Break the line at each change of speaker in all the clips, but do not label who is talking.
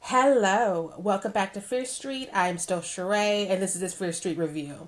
Hello, welcome back to Fear Street. I'm still Sheree, and this is this Fear Street review.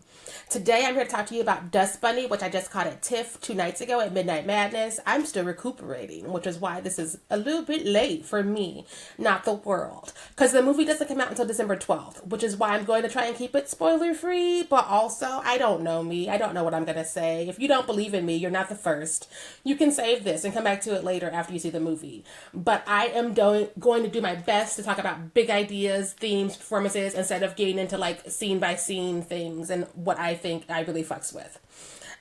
Today, I'm here to talk to you about Dust Bunny, which I just caught at TIFF 2 nights ago at Midnight Madness. I'm still recuperating, which is why this is a little bit late for me, not the world. Because the movie doesn't come out until December 12th, which is why I'm going to try and keep it spoiler free, but also, I don't know me. I don't know what I'm going to say. If you don't believe in me, you're not the first. You can save this and come back to it later after you see the movie. But I am going to do my best to talk about big ideas, themes, performances, instead of getting into like scene by scene things and what I think I really fucks with.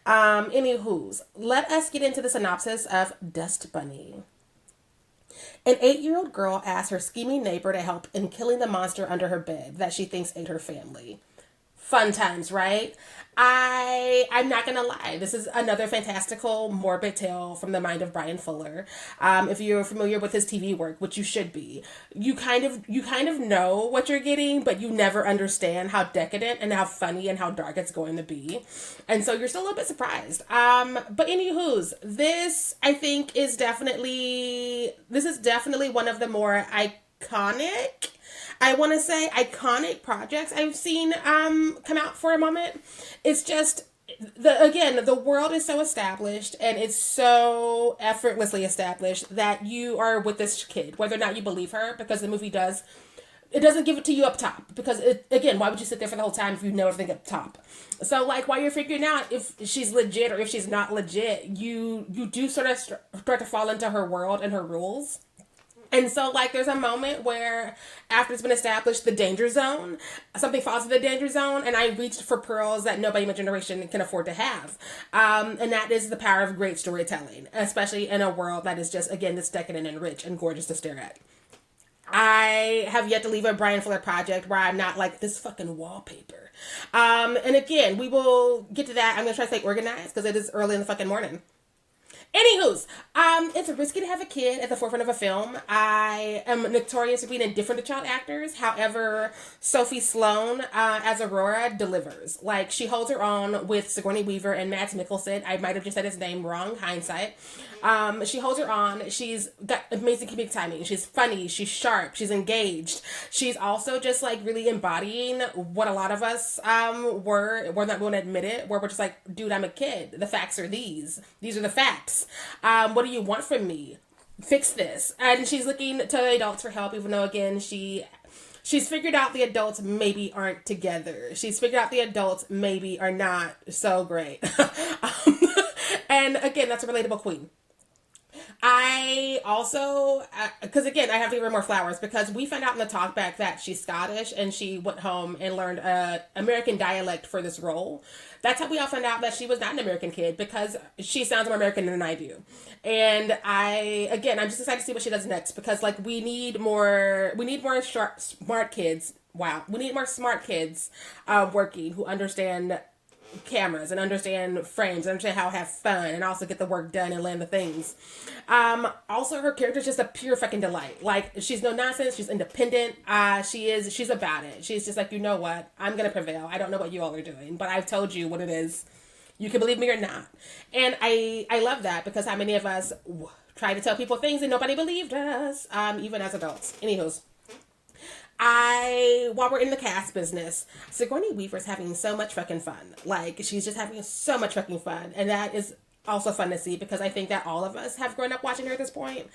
Anywho's, let us get into the synopsis of Dust Bunny. An 8-year-old girl asks her scheming neighbor to help in killing the monster under her bed that she thinks ate her family. Fun times, right? I'm not gonna lie. This is another fantastical, morbid tale from the mind of Bryan Fuller. If you're familiar with his TV work, which you should be, you kind of know what you're getting, but you never understand how decadent and how funny and how dark it's going to be, and so you're still a little bit surprised. But anywho's, this I think is definitely one of the more iconic, I want to say, iconic projects I've seen come out for a moment. It's just the world is so established and it's so effortlessly established that you are with this kid, whether or not you believe her, because the movie doesn't give it to you up top, because again, why would you sit there for the whole time if you know everything up top? So like while you're figuring out if she's legit or if she's not legit, you do sort of start to fall into her world and her rules. And so, like, there's a moment where, after it's been established, the danger zone, something falls in the danger zone, and I reached for pearls that nobody in my generation can afford to have. And that is the power of great storytelling, especially in a world that is just, again, this decadent and rich and gorgeous to stare at. I have yet to leave a Bryan Fuller project where I'm not like, this fucking wallpaper. And again, we will get to that. I'm going to try to stay organized because it is early in the fucking morning. Anywho's, it's risky to have a kid at the forefront of a film. I am notorious for being indifferent to child actors. However, Sophie Sloane as Aurora delivers. Like, she holds her own with Sigourney Weaver and Mads Mikkelsen. I might have just said his name wrong, hindsight. She holds her on. She's got amazing comedic timing. She's funny. She's sharp. She's engaged. She's also just like really embodying what a lot of us we're not going to admit it. Where we're just like, dude, I'm a kid. The facts are these. These are the facts. What do you want from me? Fix this. And she's looking to adults for help, even though again she's figured out the adults maybe aren't together. She's figured out the adults maybe are not so great. And again, that's a relatable queen. I also, because again, I have to give her more flowers because we found out in the talkback that she's Scottish and she went home and learned American dialect for this role. That's how we all found out that she was not an American kid, because she sounds more American than I do. And I'm just excited to see what she does next, because like we need more smart kids. Wow, we need more smart kids working who understand cameras and understand frames and understand how to have fun and also get the work done and land the things. Also, her character is just a pure fucking delight. Like, she's no nonsense. She's independent. She's about it. She's just like, you know what? I'm going to prevail. I don't know what you all are doing, but I've told you what it is. You can believe me or not. And I love that, because how many of us try to tell people things and nobody believed us, even as adults. Anywho's, while we're in the cast business, Sigourney Weaver's having so much fucking fun. Like, she's just having so much fucking fun. And that is also fun to see, because I think that all of us have grown up watching her at this point.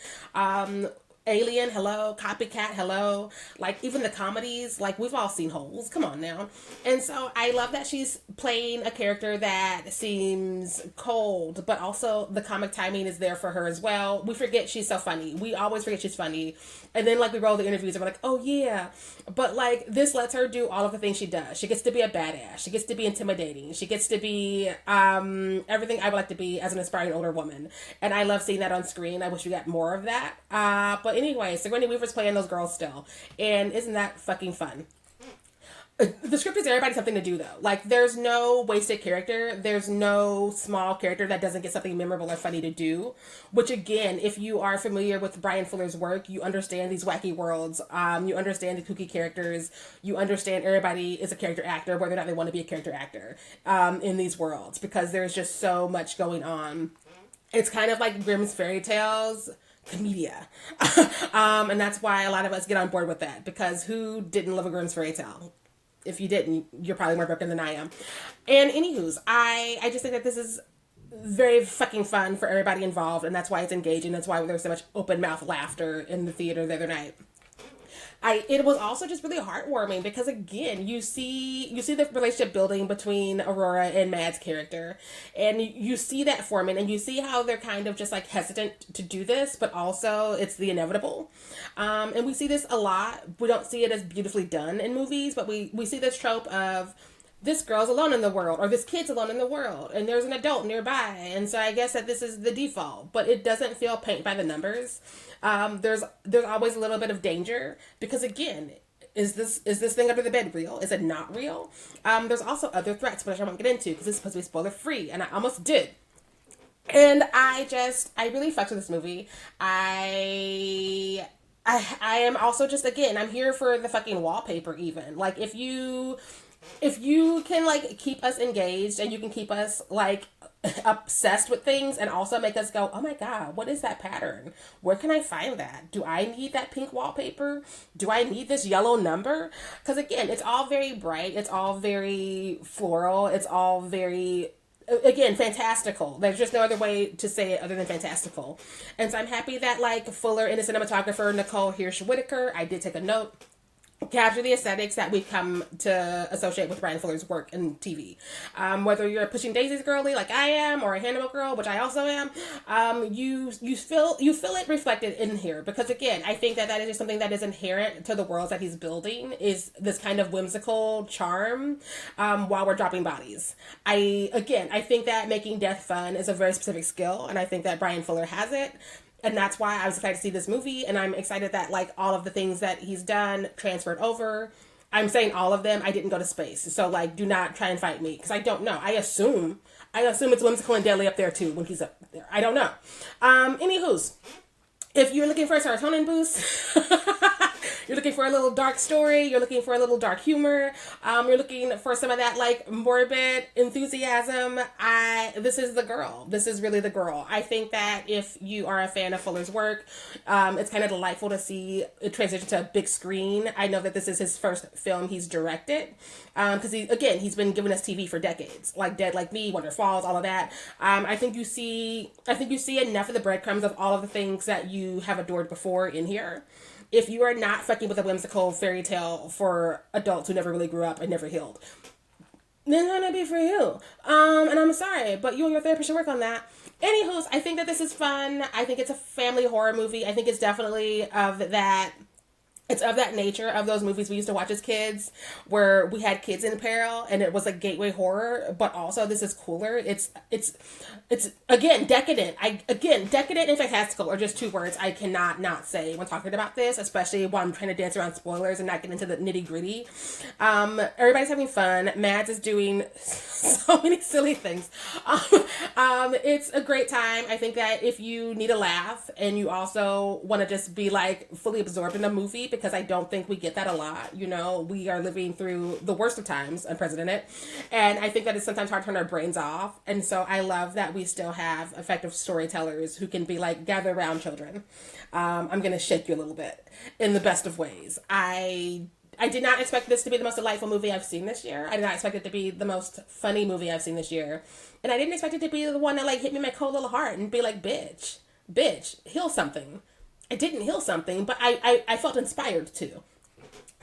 Alien, hello. Copycat, hello. Like, even the comedies, like, we've all seen Holes. Come on now. And so I love that she's playing a character that seems cold, but also the comic timing is there for her as well. We forget she's so funny. We always forget she's funny. And then, like, we roll the interviews and we're like, oh, yeah. But, like, this lets her do all of the things she does. She gets to be a badass. She gets to be intimidating. She gets to be everything I would like to be as an aspiring older woman. And I love seeing that on screen. I wish we got more of that. But anyway, Sigourney Weaver's playing those girls still. And isn't that fucking fun? The script gives everybody something to do, though. Like, there's no wasted character. There's no small character that doesn't get something memorable or funny to do. Which, again, if you are familiar with Bryan Fuller's work, you understand these wacky worlds. You understand the kooky characters. You understand everybody is a character actor, whether or not they want to be a character actor in these worlds. Because there's just so much going on. It's kind of like Grimm's fairy tales. comedia. And that's why a lot of us get on board with that, because who didn't love a Grimm's fairy tale? If you didn't, you're probably more broken than I am. And anywho's, I just think that this is very fucking fun for everybody involved, and that's why it's engaging. That's why there's so much open mouth laughter in the theater the other night. It was also just really heartwarming because again you see the relationship building between Aurora and Mad's character, and you see that forming, and you see how they're kind of just like hesitant to do this, but also it's the inevitable. And we see this a lot. We don't see it as beautifully done in movies, but we see this trope of this girl's alone in the world, or this kid's alone in the world, and there's an adult nearby, and so I guess that this is the default, but it doesn't feel paint by the numbers. There's always a little bit of danger because again, is this thing under the bed real? Is it not real? There's also other threats, which I won't get into because it's supposed to be spoiler free, and I almost did. And I really fucked with this movie. I am also just, again, I'm here for the fucking wallpaper even. Like, if you can, like, keep us engaged and you can keep us, like, obsessed with things and also make us go, oh my God, what is that pattern? Where can I find that? Do I need that pink wallpaper? Do I need this yellow number? Because, again, it's all very bright. It's all very floral. It's all very, again, fantastical. There's just no other way to say it other than fantastical. And so I'm happy that, like, Fuller and the cinematographer Nicole Hirsch-Whitaker, I did take a note, capture the aesthetics that we've come to associate with Bryan Fuller's work in TV. Whether you're a Pushing Daisies girly like I am, or a Hannibal girl, which I also am, you feel it reflected in here. Because again, I think that is just something that is inherent to the worlds that he's building, is this kind of whimsical charm while we're dropping bodies. I think that making death fun is a very specific skill, and I think that Bryan Fuller has it. And that's why I was excited to see this movie. And I'm excited that, like, all of the things that he's done transferred over. I'm saying all of them. I didn't go to space. So, like, do not try and fight me. Because I don't know. I assume it's whimsical and deadly up there, too, when he's up there. I don't know. Anywho's, if you're looking for a serotonin boost, you're looking for a little dark story, you're looking for a little dark humor, you're looking for some of that, like, morbid enthusiasm, this is the girl. This is really the girl. I think that if you are a fan of Fuller's work, it's kind of delightful to see it transition to a big screen. I know that this is his first film he's directed, because he's been giving us TV for decades, like Dead Like Me, Wonder Falls, all of that. I think you see enough of the breadcrumbs of all of the things that you have adored before in here. If you are not fucking with a whimsical fairy tale for adults who never really grew up and never healed, then it's gonna be for you. And I'm sorry, but you and your therapist should work on that. Anywho's, I think that this is fun. I think it's a family horror movie. I think it's definitely of that nature of those movies we used to watch as kids, where we had kids in peril and it was like gateway horror, but also this is cooler. It's again decadent. Decadent and fantastical are just two words I cannot not say when talking about this, especially when I'm trying to dance around spoilers and not get into the nitty gritty. Everybody's having fun. Mads is doing so many silly things. It's a great time. I think that if you need a laugh and you also want to just be like fully absorbed in a movie, because I don't think we get that a lot. You know, we are living through the worst of times, unprecedented. And I think that it's sometimes hard to turn our brains off. And so I love that we still have effective storytellers who can be like, gather around, children. I'm going to shake you a little bit in the best of ways. I did not expect this to be the most delightful movie I've seen this year. I did not expect it to be the most funny movie I've seen this year. And I didn't expect it to be the one that like hit me in my cold little heart and be like, bitch, heal something. I didn't heal something, but I felt inspired to.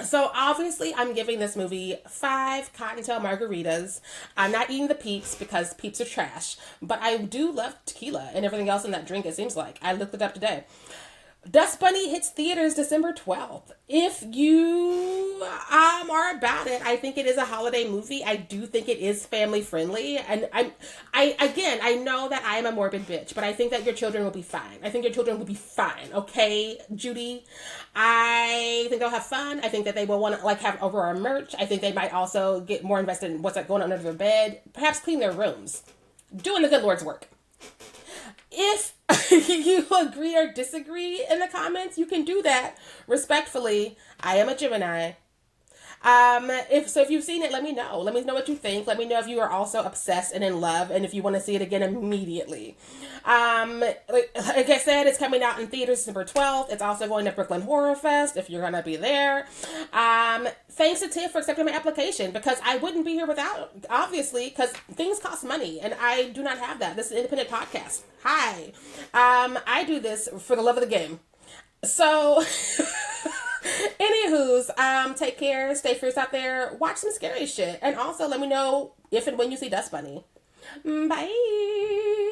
So obviously I'm giving this movie 5 Cottontail margaritas. I'm not eating the Peeps because Peeps are trash, but I do love tequila and everything else in that drink, it seems like. I looked it up today. Dust Bunny hits theaters December 12th. If you are about it, I think it is a holiday movie. I do think it is family friendly. And I know that I am a morbid bitch, but I think that your children will be fine. I think your children will be fine. Okay, Judy? I think they'll have fun. I think that they will want to like have Aurora merch. I think they might also get more invested in what's like going on under their bed. Perhaps clean their rooms. Doing the good Lord's work. If you agree or disagree in the comments, you can do that respectfully. I am a Gemini. If you've seen it, let me know. Let me know what you think. Let me know if you are also obsessed and in love, and if you want to see it again immediately. Like I said, it's coming out in theaters December 12th. It's also going to Brooklyn Horror Fest if you're gonna be there. Thanks to Tiff for accepting my application, because I wouldn't be here without, obviously, because things cost money and I do not have that. This is an independent podcast. Hi. I do this for the love of the game. So, anywho's, take care, stay fierce out there, watch some scary shit, and also let me know if and when you see Dust Bunny. Bye.